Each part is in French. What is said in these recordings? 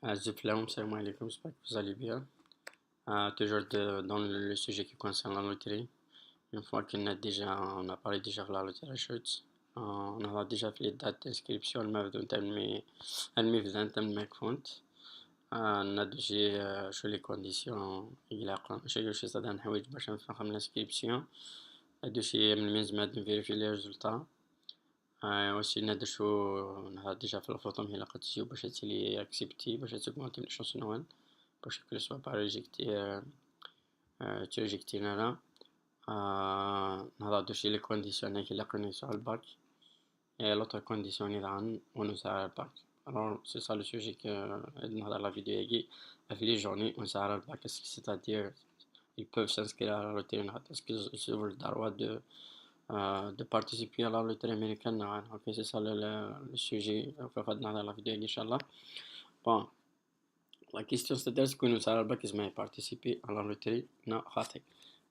Salam alaikum, j'espère que vous allez bien. Toujours dans le sujet qui concerne la loterie. Une fois on a parlé déjà de la loterie Schütz. On a déjà fait les dates d'inscription, الميفدان تم المكفونت. ندوشي شو لي كونديسيون إغلاق شي صدان حوايج باش نفهم الانسكريبسيون. ندوشي من الميزمات نفيريفي لي ريزولتا. aussi نهار ديجا في الفوطو ملي لقيت تجيو باش تسيلي اكسبتي باش تاugمونتي من شونس نوان باش كل سوا با ريجيكتي تريجيكتينا لا نهار دوشي لي كونديسيون كي لقينيسو على الباك et l'autre condition est on nous a pas. Alors c'est ça le sujet que dans la vidéo avec les journées on s'arrête pas qu'est-ce que c'est-à-dire ils peuvent s'inscrire à la loterie parce qu'ils ont le droit de participer à la loterie américaine. Ok, c'est ça le sujet dans la vidéo Inch'Allah. Bon, la question c'est est-ce que nous savons pas qu'ils ont participé à la loterie? Non, raté.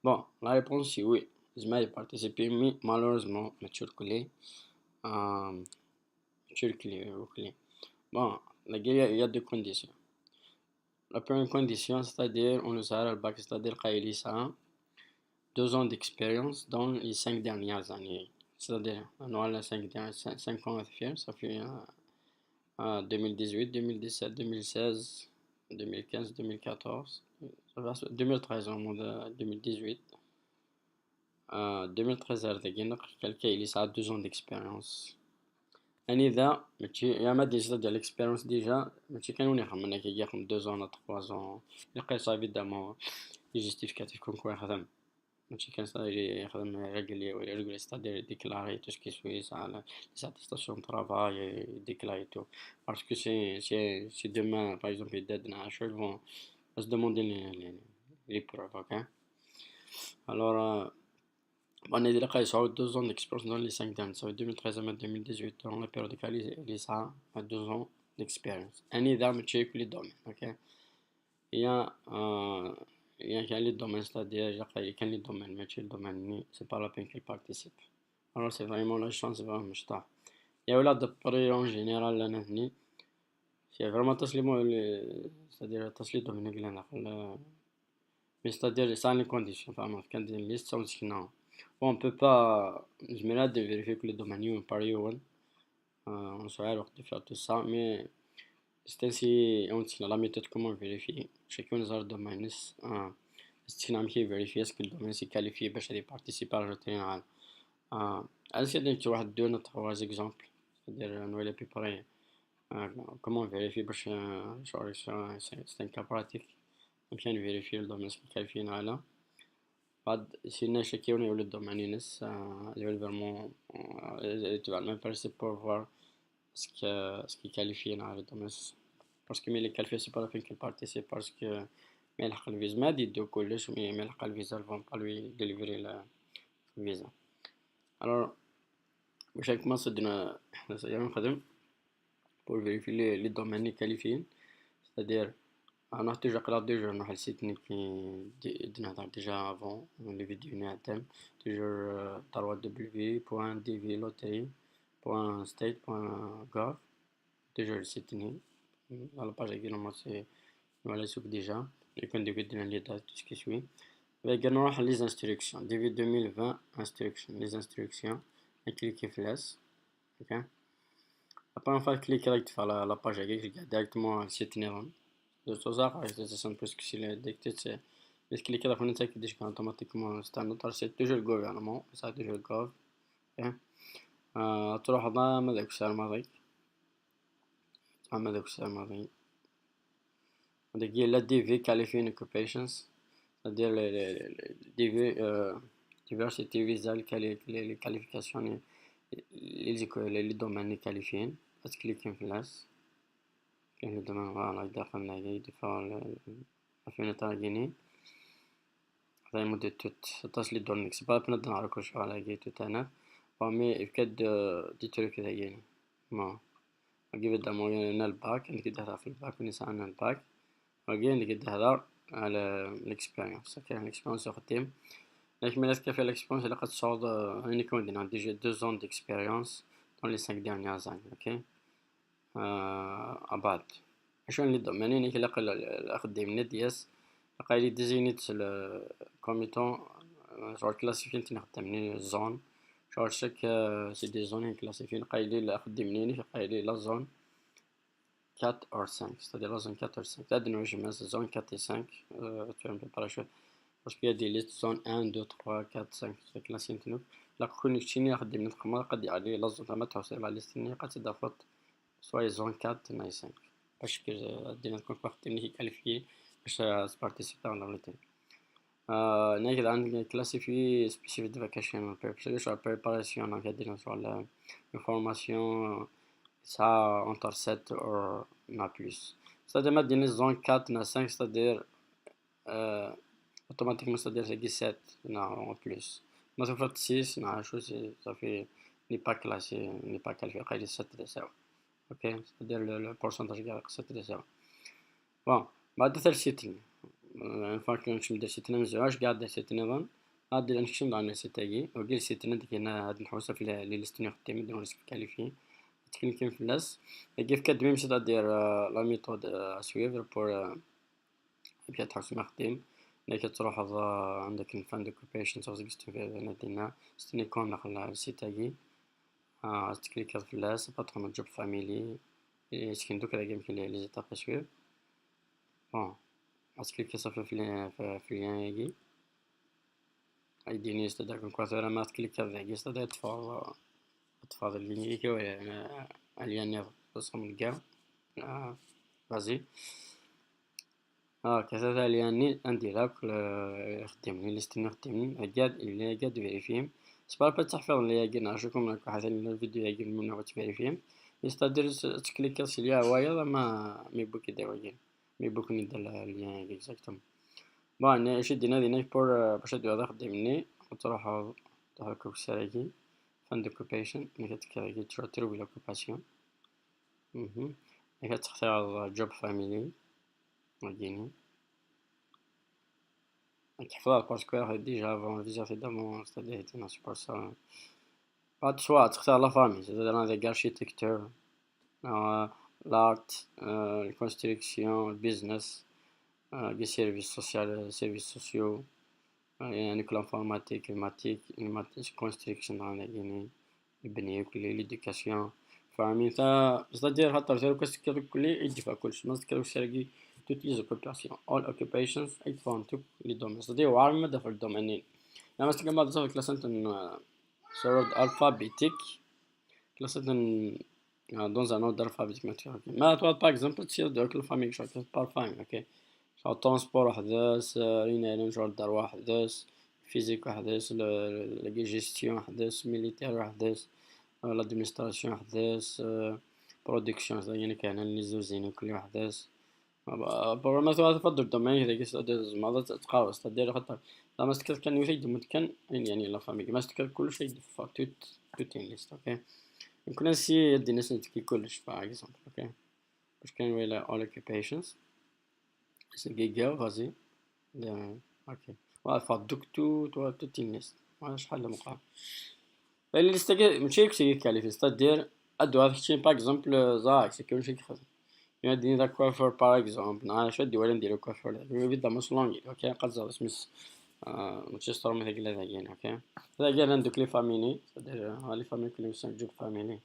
Bon, la réponse c'est oui, ils ont participé, mais malheureusement, bon, il y a deux conditions. La première condition, c'est-à-dire on nous a le bac, c'est-à-dire qu'il y a 2 ans d'expérience dans les 5 dernières années. C'est-à-dire, on a les 5 ans à faire, ça fait 2018, 2017, 2016, 2015, 2014, 2013 au monde 2018. 2013 quelqu'un il a 2 ans d'expérience. إذا يا ما ديجا ديال l'expérience ديجا ماشي كانوا يخمم انك يخدم 2 ans ولا 3 ans يلقى ايفيدامون لي جيستيفيكاتيف كون كون يخدم ماشي كان يخدم ريغولي ستادير ديكلاري تو سكي سويس على ساتيستاسيون طرافاي ديكلاري تو باسكو سي دومان باغ اكزومبل يدادنا 10 فون بس دوموندي لي بروف اوكي الوغ on est déjà sur 2 ans d'expérience dans les 5 dernières, ça fait 2013 à 2018, dans la période de ça à 2 ans d'expérience. Un idée de check les domaines, ok? Il y a les domaines, c'est-à-dire il y a les domaines, mais le domaine, c'est pas la peine qu'il participe. Alors c'est vraiment la chance, c'est vraiment ça. Il y a de prix en général, là, c'est vraiment c'est-à-dire les domaines qui mais c'est-à-dire ça les conditions, vraiment, quand il y a une liste, c'est non. Bon, on peut pas, je me là de vérifier que les domaines ont pari on serait alors de faire tout ça, mais c'est ainsi, on tient la méthode comment vérifier. Chacun des domaines, c'est un qui vérifier est-ce que le domaine s'est qualifié pour participer à la loterie. Est-ce que tu as 2 ou 3 exemples, c'est-à-dire nous les préparer, comment vérifier parce que c'est un cas pratique. Donc, on vérifier le domaine s'est qualifié là. بعد سينا شكيون يولد دومانينس اللي هو vraiment tu vas même passer pour voir ce qui qualifie على الدومينس parce que ملي qualifié c'est pas la peine qu'il participe parce que ما يلحق الفيزا ما يدو كلش ما يلحق الفيزا vont pas lui délivrer la visa alors باش نكمل درنا حنا نخدم pour vérifier les domaines qualifiés c'est-à-dire on a déjà déjà on a le site déjà avant les vidéos toujours www.dvloterie.state.gov déjà le site dans la page également c'est voilà déjà les conditions les dates tout ce qui suit avec les instructions dv 2020 instructions les instructions et cliquez flash ok après on va cliquer sur la page directement le site de toute façon c'est parce que si les dictates بس كليك كده فنتك كديش كان اوتوماتيكمون ستاندرد سي توجور الجوفرنمون سا توجور جوف تروح هذا ماذاك الساعة الماضي ماذاك الساعة الماضي هذاك هي لا دي في كاليفين اوكوبيشنز c'est-à-dire les diversity visa les qualifications les domaines qualifiés بس كليك فلاس كان الدومين فوالا دخلنا يدفع الفين تاعي زي مدة تصل الدونك سي با بنادم على كل شيء على جيتو تاعنا فمي كاد دي تروك هذايا ما أجيب الدمو أنا الباك اللي كده في الباك ونسى أنا الباك وأجي اللي كده هذا على الإكسبيرينس كان الإكسبيرينس يخدم لكن من كيف الإكسبيرينس اللي قد صعد أنا كون دينا ديجا 2 ans d'expérience dans les 5 dernières années ok أبعد شنو اللي دوميني كيلاق الخدمني دياس قايل ديزينيت كوميتون شغل كلاسيفين تنخدمني زون شغل شاك سي دي زون كلاسيفين قايل خدمني قايل لا زون 4 or 5 c'est-à-dire la zone 4 or 5 تقدر نواجه مثلا zone 4 et 5 tu vas me préparer شوية parce qu'il y a des listes zone 1 2 3 4 5 c'est classé نتنوك لا كون شتيني خدمني تخمر قد يعلي لا زون تما توصل على ليستني قد تدخل soit zone 4 ناي 5 باش دينا نكون خدمني كي كاليفيي باش تبارتيسيبي على ليتين نايك عندنا كلاسيفي سبيسيفيك دو فاكاسيون بيربس شو بريباراسيون هكا دينا شغل انفورماسيون ça entre 7 ou na plus. C'est-à-dire maintenant zone 4 na 5 c'est-à-dire automatiquement c'est-à-dire c'est 7 na en plus. Mais ça fait 6 na chose ça fait n'est pas classé n'est pas qualifié c'est 7 de ça. OK, c'est-à-dire le pourcentage est 7 de ça. Bon, بعد ثلاث سيتين une fois que نمشي ندير سيتين مزواج قاعد سيتين نظن غادي نكتشف عندنا سيتاكي وكاين سيتين كاينه هاد الحوسه في لي ليستوني خدامين دون ريسك كاليفي كاين فلاس كيف كدوي مشي دير لا ميثود اسويفر بور بيان تحوس مخدم ملي كتروح عندك الفان دوكوبيشن توزيكستو في نادينا ستني كون داخل السيتاكي تكليك فلاس باترون جوب فاميلي يسكن دوك راه يمكن لي زيتاب اسويف بون تكليك صافي في لين يجي يديني ستادير كون كوافير ما تكليك هذاك ستادير تفاضل اللي كي ولا اليانير بصم الكاع بازي كذا الياني نديرها خدمني ليستني خدمني قاد اللي قاد فيريفيم سبار با تحفظ اللي قاد نعرفكم راكو حتى الفيديو يجي من هو تفيريفيم يستدير تكليك سيليا هوايا ما ميبوك يدير ميبوك ندير اليان اكزاكتوم بون اش دينا بور باش ندير هذا خدمني وتروح تهكا كسراكي fin d'occupation نقدر كي تروي l'occupation نقدر تختار job family مديني تحفظها باسكو ديجا افون فيزا دامون ستادير تينا سي بور سا بعد شوا تختار لا فامي c'est-à-dire عندك architecture l'art الكونستركسيون البيزنس لي سيرفيس سوسيال سيرفيس سوسيو يعني الانفورماتيك الماتيك كونستركشن عندنا البنية كلي ليديكاسيون فاهمين c'est-à-dire خاطر زيرو كاستكر كلي يدي فيها كلشي ما تذكرو سيركي toutes les occupations all occupations يدفعون توك لي دومين c'est-à-dire وعارف مادا في الدومينين يعني مثلا كما تزوج كلاسنتن سورد alphabétique كلاسنتن dans un ordre alphabétique ما toi par exemple تصير دوك الفامي شغل بار فامي اوكي شغل ترونسبور وحداس رينالين شغل دار وحداس فيزيك وحداس لا جيستيون وحداس ميليتير وحداس l'administration حداس برودكشن يعني كاين لي زوزين كل وحداس مثلا تفضل الدومين هذاك زعما تقراو ستادير خاطر زعما ستكل كان يفيد ممكن يعني لا فامي ما ستكل كلشي يدفع توت ليست اوكي يمكن نسي يدي ناس نتكي كلش باغ اكزومبل اوكي باش كان ولا all occupations c'est giga vas-y اوكي وفضك توت ليست شحال المقام اللي استجا ماشي كشي كاليفي ستادير ادو هذاك الشيء باغ اكزومبل زاك سي كلشي كيخدم يديني داك كوافور باغ اكزومبل انا شادي ولا نديرو كوافور يبدا مسلونغي اوكي قزا اسمس مانشستر مثلا كلا ذاكين اوكي ذاك عندك لي فاميلي ستادير لي فاميلي كلهم سان جوب فاميلي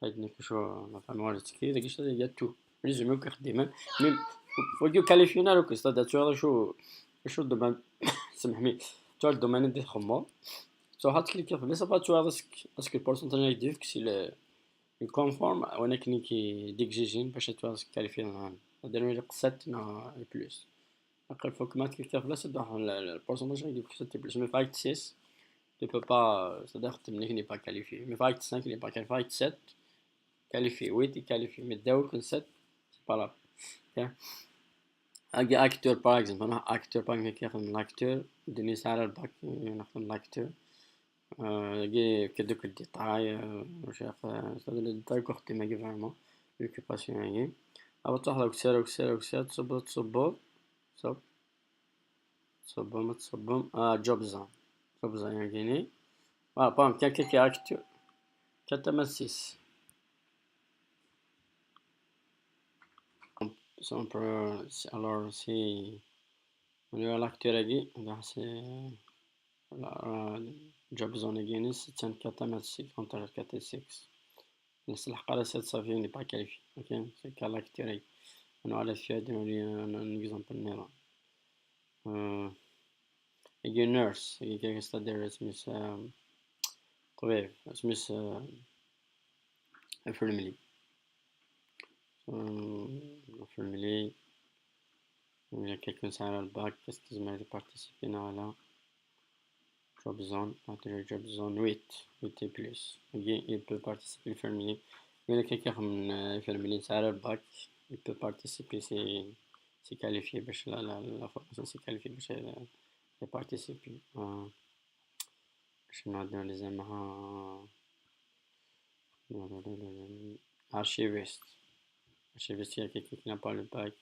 هادني كشو لا فامي والتكي داك الشيء يا تو ريزومي كيخدم ميم فوجو كاليفينا روك ستادير شو دومان سمحني تو الدومين دي خمو سو هاتكليك في ليس با تو اسكو البورسنتاج يديك سي الكونفورم ولكن كي ديكزيجين باش كاليفي دير قصات نا بلوس اقل فوق ما كيف بلاصه دوح البورسنتاج يديك قصات بلوس مي فايت 6 tu peux pas c'est-à-dire technique n'est pas qualifié mais fight 5 n'est pas qualifié fight 7 qualifié 8 est qualifié mais داول كل 7 c'est pas là ok اجي اكتور باغ اكزومبل انا اكتور باغ كيخدم لاكتور دني ساعه الباك نخدم لاكتور جي كدوك الديتاي واش هذا الديتاي كوختي ما فريمون لوكوباسيون هي ابا تحضر كسير تصب ما تصب جوبزا يعني بام كي اكتور كتمسيس alors si on est à l'acteur c'est la job zone against c'est un catamatic contre 4 et 6 الحق على 7 صافي n'est pas qualifié ok c'est caractéristique on a la fiade un exemple نيران يجي nurse يجي كيستدير سميس طبيب سميس infirmary infirmary il y a quelqu'un qui a le bac qu'est-ce qu'ils ont participé à job zone job zone 8 et plus il peut participer infirmier il y a quelqu'un من infirmier qui a le bac il peut participer c'est qualifié باش la formation c'est qualifié باش participer باش نعدو لي زعما archiviste archiviste il y a quelqu'un qui n'a pas le bac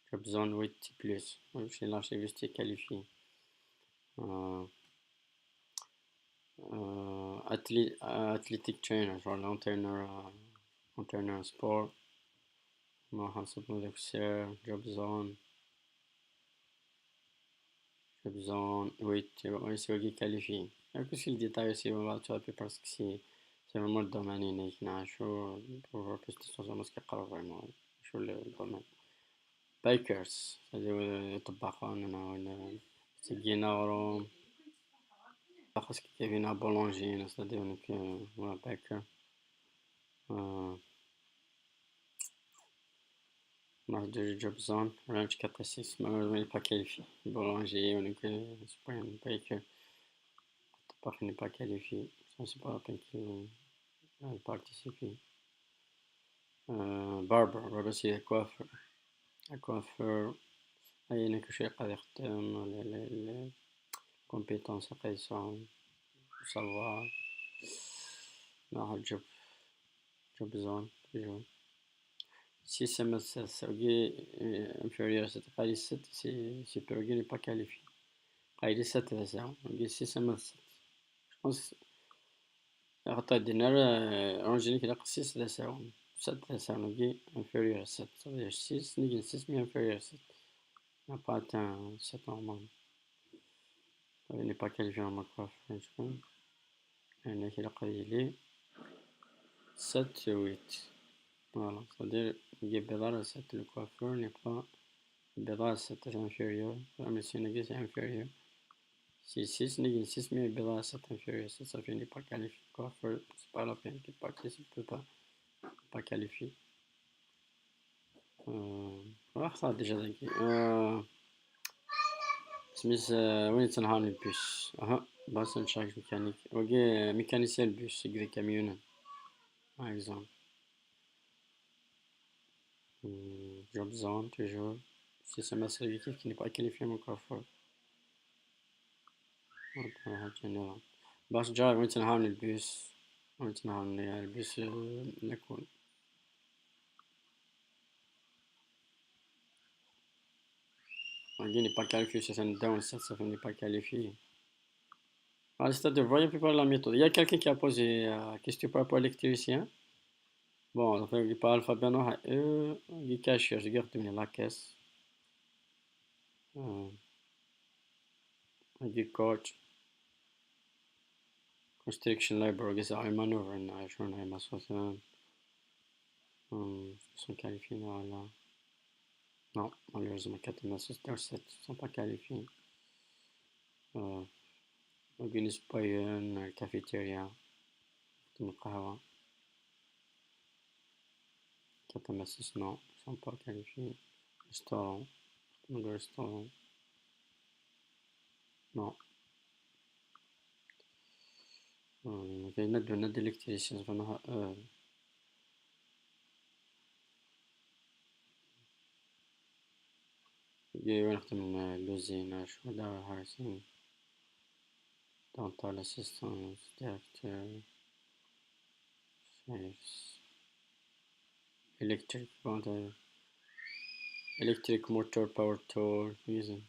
job zone 8 plus chez l'archiviste est qualifié athletic trainer genre entraîneur sport ما حنصبو داك الساعة job zone 8 c'est qualifié كلشي الديتاي سي ماتشابي باسكو سي فريمون الدومين هنا كنعرفو بور باش تسوس كيقراو فريمون شو الدومين بايكرز هادو طباخون ولا سيكيناورو خاص كيفينا بولونجي c'est-à-dire voilà بايكر job zone range 4 et 6 malheureusement il n'est pas qualifié boulanger on est supreme baker طباخ n'est pas qualifié ça c'est pas la peine qu'il participe barber c'est coiffeur أي شيء يقدر يخدم les compétences يقيسهم savoir job zone toujours si c'est inférieur à 7 قال 7 c'est pour qu'il n'est pas qualifié قال 7 تسعة si c'est 7 je pense خاطر دينا اونجينيك إلا 6 تسعة 7 تسعة نقي inférieur à 7 ça veut dire 6 نقي 6 mais inférieur à 7 on n'a pas atteint 7 normalement il n'est pas qualifié en coiffeur je pense هنا كي قال لي 7 8 voilà ça veut dire يجي بضارة 7 le coiffeur n'est pas بضارة 7 c'est inférieur mais si نقي c'est inférieur si 6 نقي 6 mais بضارة 7 inférieur ça fait n'est pas qualifié coiffeur c'est pas la peine qu'il participe peut pas qualifié خلاص déjà ذكي سميس وين تنهار البوس باص نشارج ميكانيك وكي ميكانيسيان البوس يقضي كاميون par exemple job zone toujours si c'est ma serviteur qui n'est pas qualifié mon coiffeur باش جاي وين تنهار البوس وين تنهار البوس نكون il n'est pas qualifié c'est un down ça n'est pas qualifié c'est-à-dire voyez plus par la méthode il y a quelqu'un qui a posé la question par rapport à l'électricien bon enfin il parle alphabet noir il cache je garde la caisse il coach construction labor قصدي maneuver إن شلون هاي مسافة sont qualifiés là non malheureusement 4 sur 7 sont pas qualifiés organise باين cafétéria القهوة 4 non sont pas qualifiés restaurant le restaurant non ندو électricien فأنا نخدم لوزينة شو لا هارسين dental assistance directeur sales electric electric motor power tool using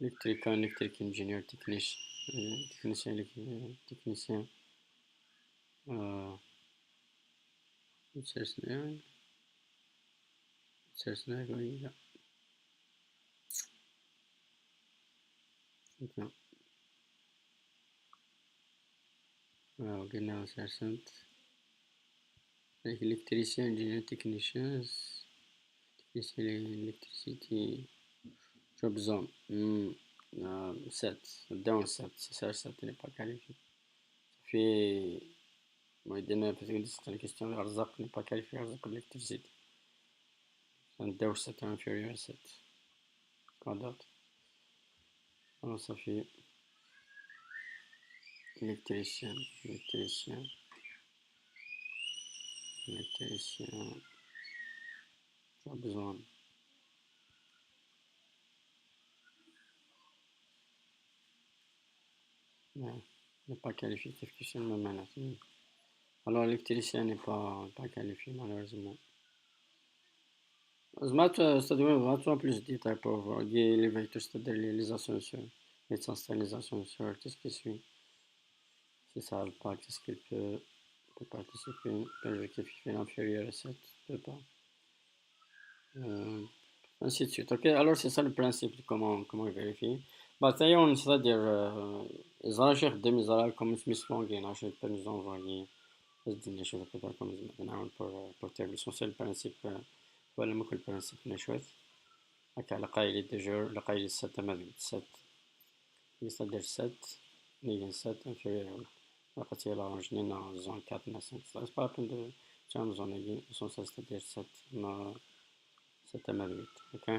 electric engineer technicien تسرسنا قليلا. شكرا. قلنا سرسنت électricien, engineer, technicians, technicien, electricity, job zone. 7. Down 7. C'est ça, 7 n'est pas qualifié. Ça fait. Moi, il donne parce que c'est une question. Arzak n'est pas qualifié, Arzak l'électricité. Un down 7 inférieur à 7. Quoi d'autre? Alors, ça fait. Électricien, électricien, électricien, job zone. N'est pas qualifié, technicien, même. Alors, l'électricien n'est pas qualifié, malheureusement. C'est-à-dire plus de détails pour voir les élévateurs, c'est-à-dire les ascenseurs, les installer les ascenseurs, tout ce qui suit. Si ça ne pas, qu'est-ce qu'il peut participer? Le qui est inférieur à 7 ne peut pas. Ainsi de suite. Ok, alors c'est ça le principe de comment vérifier. Bah, c'est-à-dire, ils achètent des mises comme Smith Long, ils n'achètent pas nous envoyer des choses comme maintenant pour faire l'essentiel le principe, voilà, le principe des choses. هكا لقايلي ديجور لقايلي 7 مذهب 7 c'est-à-dire 7 نيجي 7 inférieur لقيت يلا رانجنينا زون 4 na 5 c'est pas la peine de تعمل زون نيجي c'est-à-dire 7 na 7 مذهب ok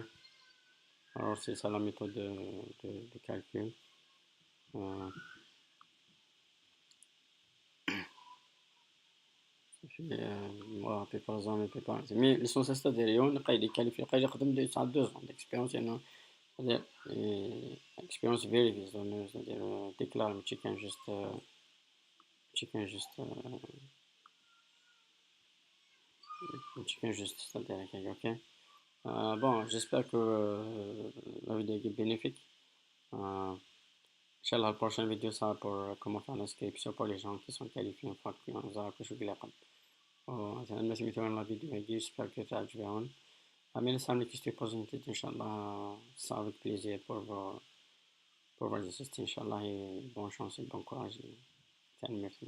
alors c'est ça la méthode de calcul voilà préparation préparation mais l'essentiel c'est-à-dire يوم لقايلي كاليفي لقايلي يقدم 2 ans d'expérience يعني c'est-à-dire experience vérifiée c'est-à-dire déclare ماشي كان juste c'est-à-dire ok. Bon, j'espère que la vidéo est bénéfique. Inch'Allah, la prochaine vidéo sera pour comment faire l'inscription pour les gens qui sont qualifiés une fois qu'on a que je vais les la vidéo j'espère que tu as joué. Mais les amis qui se posent une question, Inch'Allah, ça avec plaisir pour vous assister, Inch'Allah, et bonne chance et bon courage. Merci.